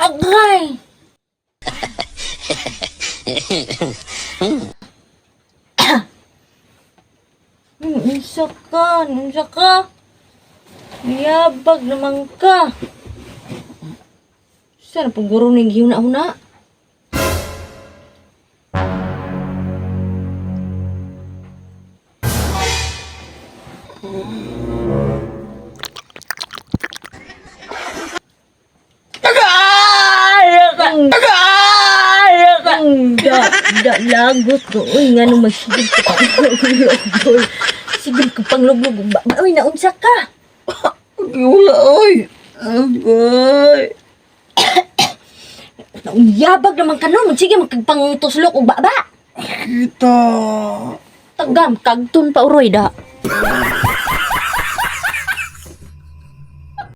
Agay! Unsa ka? Yabag naman ka. Sana pong guro ning huna-huna. Lagot ko. Uy, nga nung magsigil ko pang luglog. Sigil ko pang luglog. Uy, naunsa ka? Wala, oy. Agay. Yabag naman ka nun. Sige, magkagpangtuslok o baba. Kita. Tagam, kagtun pa uroy da.